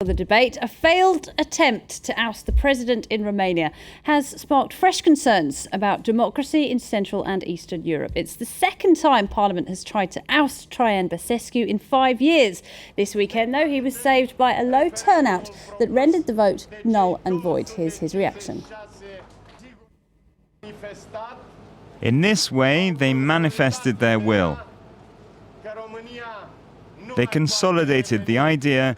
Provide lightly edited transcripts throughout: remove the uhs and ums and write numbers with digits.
The debate, a failed attempt to oust the president in Romania, has sparked fresh concerns about democracy in Central and Eastern Europe. It's the second time Parliament has tried to oust Traian Băsescu in 5 years. This weekend, though, he was saved by a low turnout that rendered the vote null and void. Here's his reaction. In this way, they manifested their will. They consolidated the idea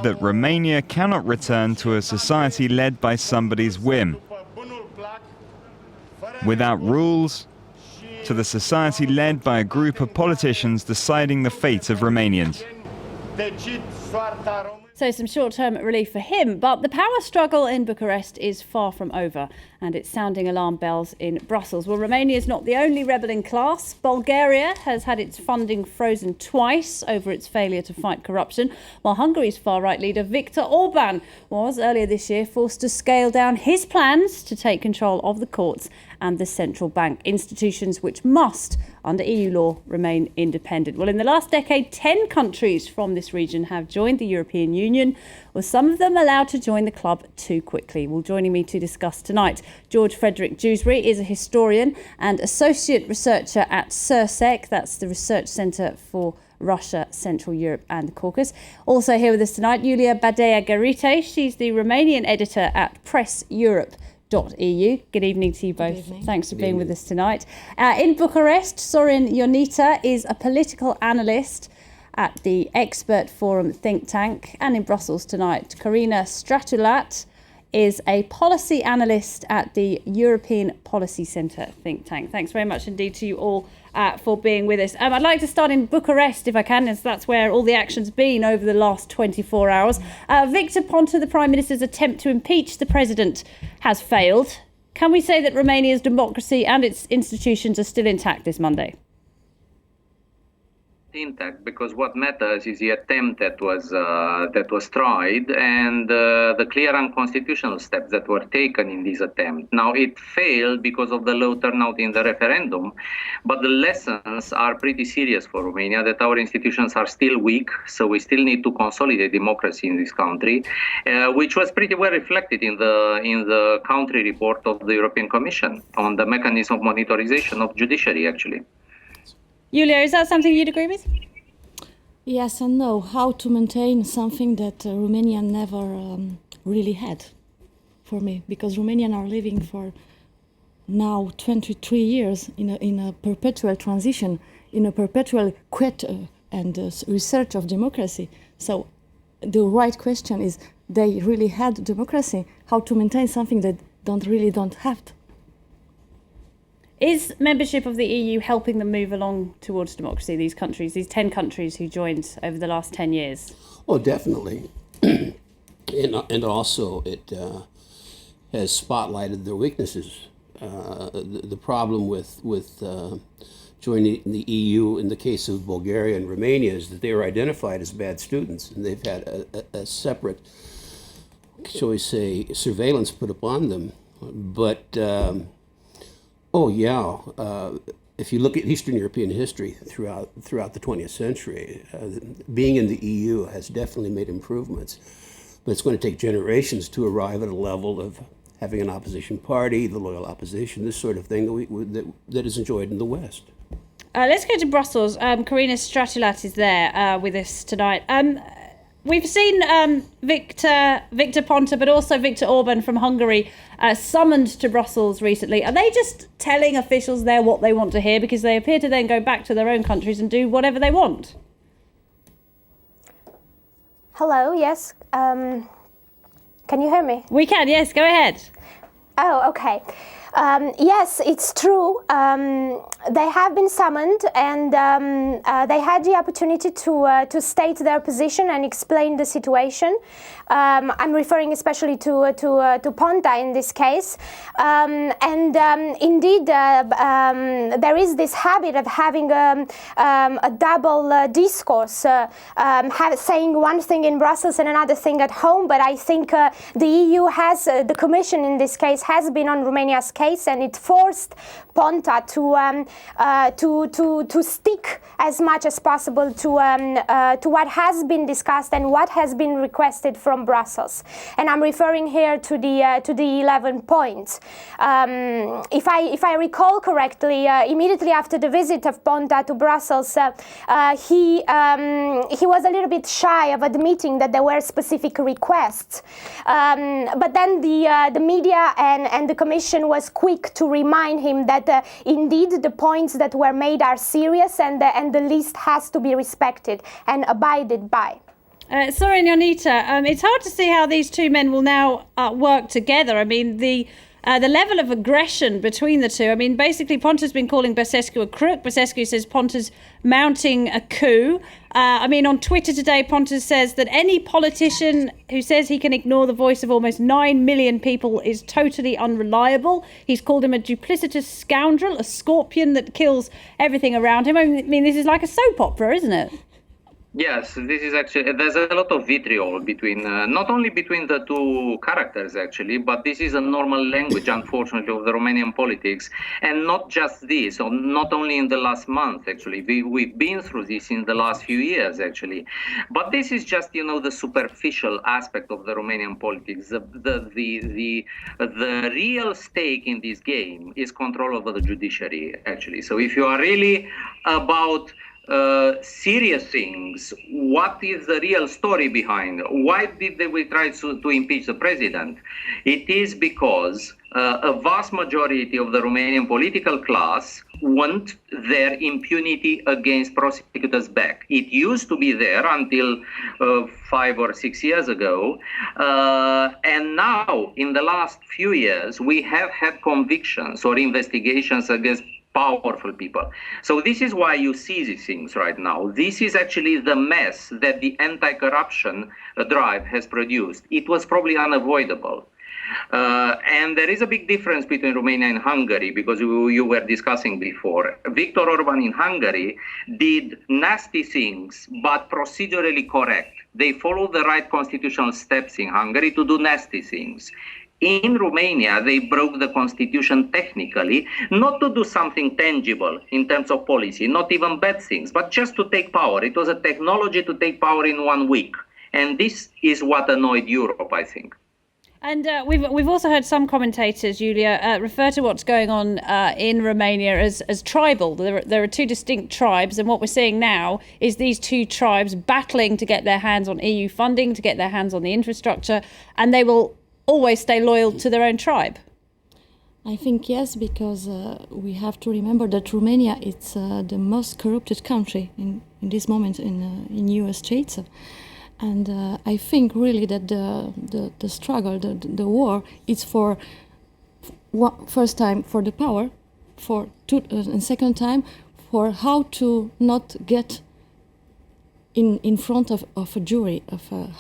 that Romania cannot return to a society led by somebody's whim, without rules, to the society led by a group of politicians deciding the fate of Romanians. So some short-term relief for him, but the power struggle in Bucharest is far from over, and it's sounding alarm bells in Brussels. Well, Romania is not the only rebel in class. Bulgaria has had its funding frozen twice over its failure to fight corruption, while Hungary's far-right leader Viktor Orban was earlier this year forced to scale down his plans to take control of the courts and the central bank, institutions which must, under EU law, remain independent. Well, in the last decade, 10 countries from this region have joined the European Union, with some of them allowed to join the club too quickly. Well, joining me to discuss tonight, George Frederick Dewsbury is a historian and associate researcher at CERSEC, that's the Research Centre for Russia, Central Europe and the Caucasus. Also here with us tonight, Iulia Badea-Garite. She's the Romanian editor at Press Europe.eu. Good evening to you both. Thanks for being with us tonight. In Bucharest, Sorin Ionita is a political analyst at the Expert Forum think tank. And in Brussels tonight, Corina Stratulat is a policy analyst at the European Policy Centre think tank. Thanks very much indeed to you all for being with us. I'd like to start in Bucharest, if I can, as that's where all the action's been over the last 24 hours. Victor Ponta, the Prime Minister's attempt to impeach the President has failed. Can we say that Romania's democracy and its institutions are still intact this Monday? Intact, because what matters is the attempt that was tried and the clear unconstitutional steps that were taken in this attempt. Now, it failed because of the low turnout in the referendum, but the lessons are pretty serious for Romania, that our institutions are still weak, so we still need to consolidate democracy in this country, which was pretty well reflected in the country report of the European Commission on the mechanism of monitorization of judiciary, actually. Iulia, is that something you'd agree with? Yes and no. How to maintain something that Romania never really had, for me, because Romanians are living for now 23 years in a perpetual transition, in a perpetual quest and research of democracy. So the right question is, they really had democracy. How to maintain something that don't have? Is membership of the EU helping them move along towards democracy, these countries, these 10 countries who joined over the last 10 years? Oh, definitely. and also it has spotlighted their weaknesses. The problem with joining the EU in the case of Bulgaria and Romania is that they were identified as bad students, and they've had a separate, shall we say, surveillance put upon them. But if you look at Eastern European history throughout the 20th century, being in the EU has definitely made improvements. But it's going to take generations to arrive at a level of having an opposition party, the loyal opposition, this sort of thing that is enjoyed in the West. Let's go to Brussels. Corina Stratulat is there with us tonight. We've seen Victor Ponta, but also Viktor Orban from Hungary, summoned to Brussels recently. Are they just telling officials there what they want to hear, because they appear to then go back to their own countries and do whatever they want? Hello, yes. Can you hear me? We can, yes. Go ahead. Oh, okay. Yes, it's true. They have been summoned, and they had the opportunity to state their position and explain the situation. I'm referring especially to Ponta in this case. Indeed, there is this habit of having a double discourse, saying one thing in Brussels and another thing at home. But I think the EU has, the Commission in this case, has been on Romania's case, and it forced Ponta to stick as much as possible to what has been discussed and what has been requested from Brussels. And I'm referring here to the 11 points. If I recall correctly, immediately after the visit of Ponta to Brussels, he was a little bit shy of admitting that there were specific requests. But then the media and the Commission was quick to remind him that indeed the points that were made are serious, and the list has to be respected and abided by. Sorry, Jonita, it's hard to see how these two men will now work together. I mean, the level of aggression between the two. I mean, basically, Ponta's been calling Băsescu a crook. Băsescu says Ponta's mounting a coup. I mean, on Twitter today, Ponta says that any politician who says he can ignore the voice of almost 9 million people is totally unreliable. He's called him a duplicitous scoundrel, a scorpion that kills everything around him. I mean, this is like a soap opera, isn't it? Yes, this is actually, there's a lot of vitriol between, not only between the two characters actually, but this is a normal language, unfortunately, of the Romanian politics. And not just this, or not only in the last month, actually. We've been through this in the last few years, actually. But this is just, the superficial aspect of the Romanian politics. The real stake in this game is control over the judiciary, actually. So if you are really about serious things, what is the real story behind? Why did we try to impeach the president? It is because a vast majority of the Romanian political class want their impunity against prosecutors back. It used to be there until 5 or 6 years ago. And now, in the last few years, we have had convictions or investigations against powerful people. So this is why you see these things right now. This is actually the mess that the anti-corruption drive has produced. It was probably unavoidable. And there is a big difference between Romania and Hungary, because you were discussing before. Viktor Orban in Hungary did nasty things, but procedurally correct. They followed the right constitutional steps in Hungary to do nasty things. In Romania, they broke the constitution technically, not to do something tangible in terms of policy, not even bad things, but just to take power. It was a technology to take power in 1 week. And this is what annoyed Europe, I think. And we've also heard some commentators, Julia, refer to what's going on in Romania as tribal. There are two distinct tribes, and what we're seeing now is these two tribes battling to get their hands on EU funding, to get their hands on the infrastructure, and they will always stay loyal to their own tribe. I think yes, because we have to remember that Romania is the most corrupted country in this moment in US states. And I think really that the struggle, the war, is for first time for the power, and second time for how to not get in front of a jury,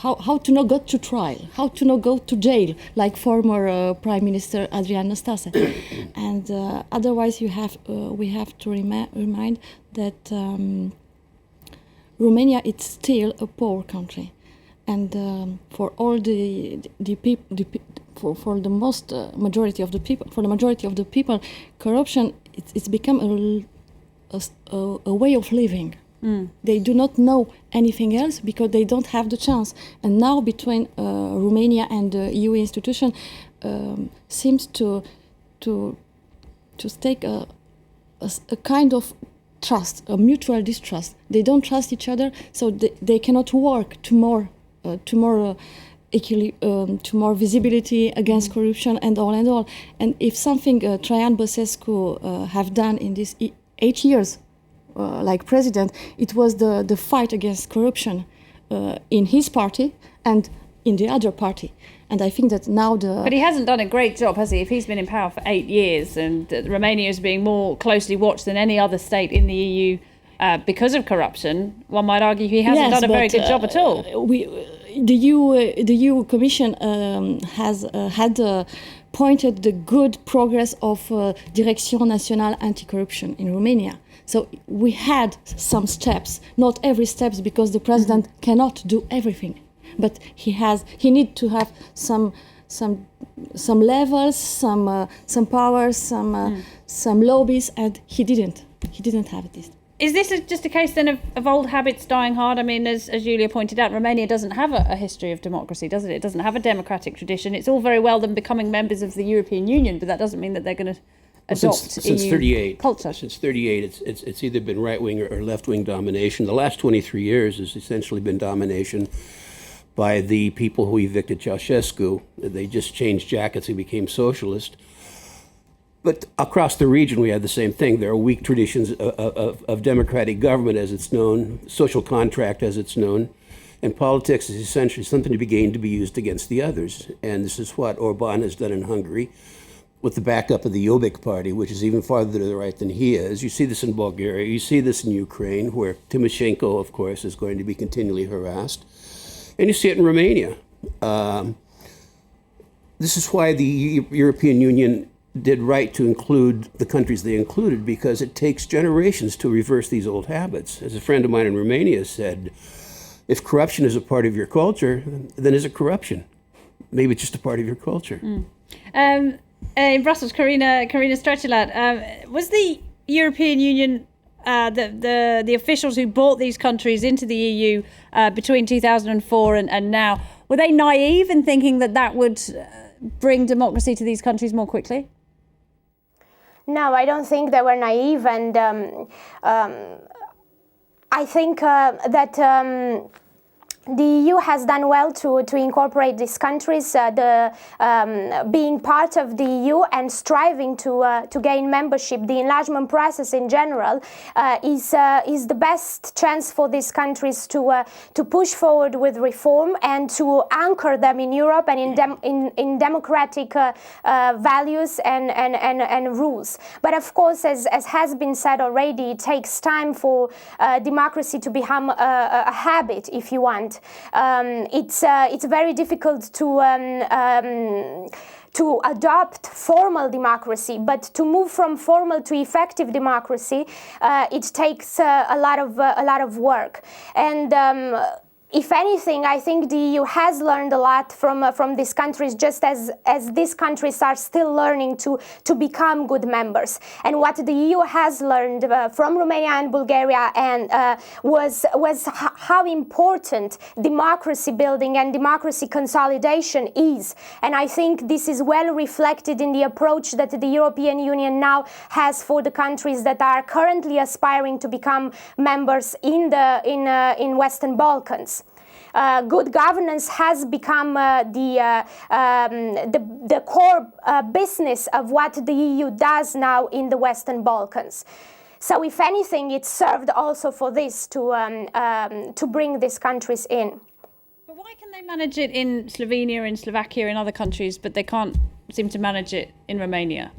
how to not go to trial, how to not go to jail, like former Prime Minister Adrian Năstase. And otherwise we have to remind that Romania is still a poor country, and for all the people, for the most majority of the people, corruption it's become a way of living. They do not know anything else because they don't have the chance. And now between Romania and the EU institution seems to take a kind of trust, a mutual distrust. They don't trust each other, so they cannot work to more visibility against corruption and all. And if something Traian Băsescu have done in these 8 years, like president, it was the fight against corruption in his party and in the other party. And I think that now But he hasn't done a great job, has he? If he's been in power for 8 years and Romania is being more closely watched than any other state in the EU because of corruption, one might argue he hasn't done a very good job at all. The EU Commission has pointed the good progress of Direction Nationale Anti-Corruption in Romania. So we had some steps, not every steps, because the president cannot do everything, but he needs to have some some levels, some powers, some lobbies, and he didn't have this. Is this just a case then of old habits dying hard? I mean, as Julia pointed out, Romania doesn't have a history of democracy, does it? It doesn't have a democratic tradition. It's all very well them becoming members of the European Union, but that doesn't mean that they're going to adopt since EU 38 culture. Since 38, it's either been right-wing or left-wing domination. The last 23 years has essentially been domination by the people who evicted Ceausescu. They just changed jackets and became socialist. But across the region, we have the same thing. There are weak traditions of democratic government, as it's known, social contract, as it's known, and politics is essentially something to be gained to be used against the others. And this is what Orban has done in Hungary with the backup of the Jobbik party, which is even farther to the right than he is. You see this in Bulgaria. You see this in Ukraine, where Tymoshenko, of course, is going to be continually harassed. And you see it in Romania. This is why the European Union did right to include the countries they included, because it takes generations to reverse these old habits. As a friend of mine in Romania said, if corruption is a part of your culture, then is it corruption? Maybe it's just a part of your culture. In Brussels, Karina Stretilat, was the European Union, the officials who brought these countries into the EU between 2004 and now, were they naive in thinking that would bring democracy to these countries more quickly? No, I don't think they were naive, and I think that the EU has done well to incorporate these countries, being part of the EU and striving to gain membership. The enlargement process in general is the best chance for these countries to push forward with reform and to anchor them in Europe and in democratic values and rules. But of course, as has been said already, it takes time for democracy to become a habit, if you want. It's very difficult to adopt formal democracy, but to move from formal to effective democracy, it takes a lot of work. And if anything, I think the EU has learned a lot from these countries, just as these countries are still learning to become good members. And what the EU has learned from Romania and Bulgaria was how important democracy building and democracy consolidation is. And I think this is well reflected in the approach that the European Union now has for the countries that are currently aspiring to become members in Western Balkans. Good governance has become the core business of what the EU does now in the Western Balkans. So, if anything, it served also for this to bring these countries in. But why can they manage it in Slovenia, in Slovakia, in other countries, but they can't seem to manage it in Romania?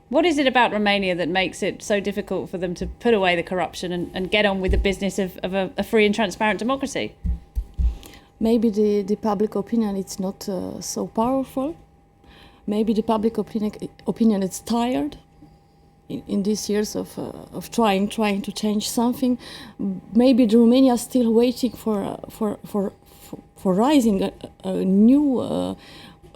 What is it about Romania that makes it so difficult for them to put away the corruption and get on with the business of a free and transparent democracy? Maybe the public opinion is not so powerful. Maybe the public opinion is tired in these years of trying to change something. Maybe the Romania is still waiting for rising a new.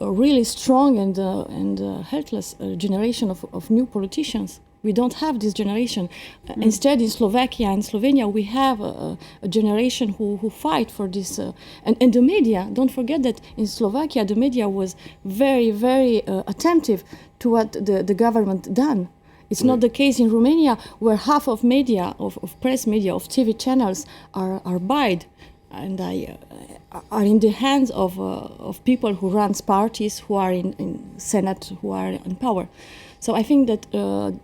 A really strong and helpless generation of new politicians. We don't have this generation. Instead, in Slovakia and Slovenia, we have a generation who fight for this. And the media, don't forget that in Slovakia, the media was very, very attentive to what the government done. It's not the case in Romania, where half of media, of press media, of TV channels are buyed and are in the hands of people who run parties, who are in Senate, who are in power. So I think that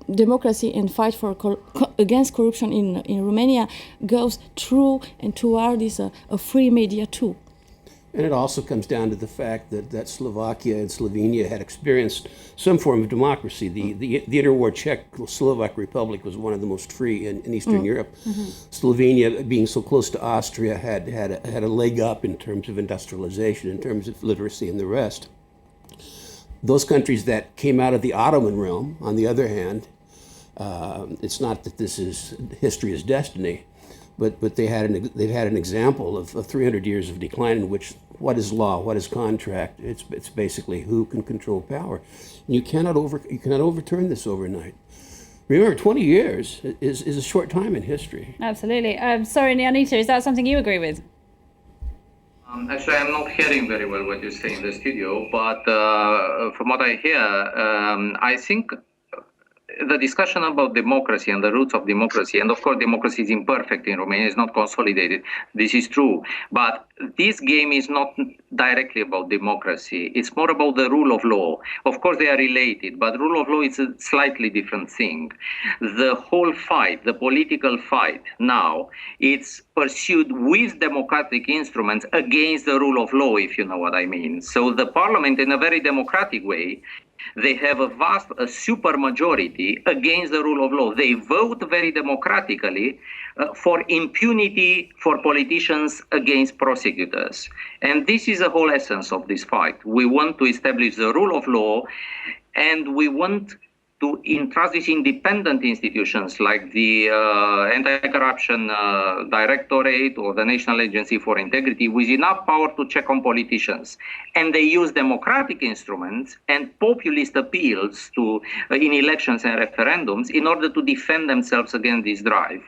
democracy and fight against corruption in Romania goes through and toward this a free media too. And it also comes down to the fact that Slovakia and Slovenia had experienced some form of democracy. The interwar Czech-Slovak Republic was one of the most free in Eastern Europe. Slovenia, being so close to Austria, had a leg up in terms of industrialization, in terms of literacy and the rest. Those countries that came out of the Ottoman realm, on the other hand, it's not that history is destiny, but they've had an example of 300 years of decline in which what is law, what is contract? It's basically who can control power. And you cannot overturn this overnight. Remember, 20 years is a short time in history. Absolutely. Sorry, Anita, is that something you agree with? Actually, I'm not hearing very well what you say in the studio, but from what I hear, I think the discussion about democracy and the roots of democracy, and of course democracy is imperfect in Romania, it's not consolidated, this is true, but this game is not directly about democracy, it's more about the rule of law. Of course they are related, but rule of law is a slightly different thing. The whole fight, the political fight now, it's pursued with democratic instruments against the rule of law, if you know what I mean. So the parliament, in a very democratic way, they have a super majority against the rule of law. They vote very democratically for impunity for politicians against prosecutors. And this is the whole essence of this fight. We want to establish the rule of law, and we want to entrust these independent institutions like the Anti-Corruption Directorate or the National Agency for Integrity with enough power to check on politicians. And they use democratic instruments and populist appeals in elections and referendums in order to defend themselves against this drive.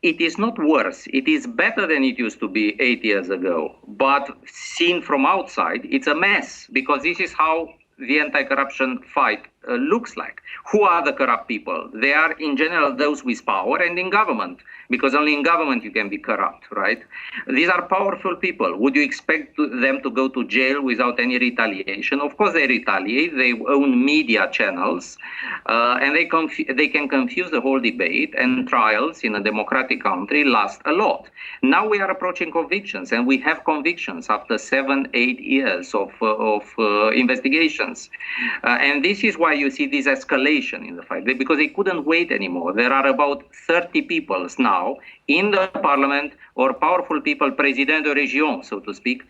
It is not worse. It is better than it used to be 8 years ago. But seen from outside, it's a mess, because this is how the anti-corruption fight looks like. Who are the corrupt people? They are in general those with power and in government, because only in government you can be corrupt, right? These are powerful people. Would you expect them to go to jail without any retaliation? Of course they retaliate. They own media channels, and they can confuse the whole debate, and trials in a democratic country last a lot. Now we are approaching convictions, and we have convictions after 7-8 years of investigations. And this is why you see this escalation in the fight, because they couldn't wait anymore. There are about 30 people now in the parliament, or powerful people, president de région, so to speak,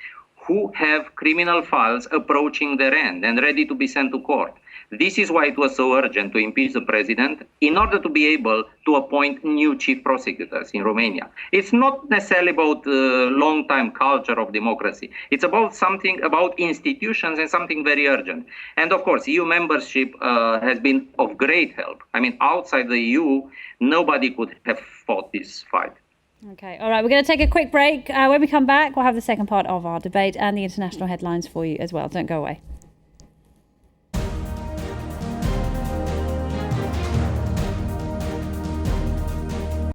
who have criminal files approaching their end and ready to be sent to court. This is why it was so urgent to impeach the president in order to be able to appoint new chief prosecutors in Romania. It's not necessarily about the long-time culture of democracy. It's about something about institutions and something very urgent. And of course, EU membership has been of great help. I mean, outside the EU, nobody could have fought this fight. Okay, all right, we're going to take a quick break. When we come back, we'll have the second part of our debate and the international headlines for you as well. Don't go away.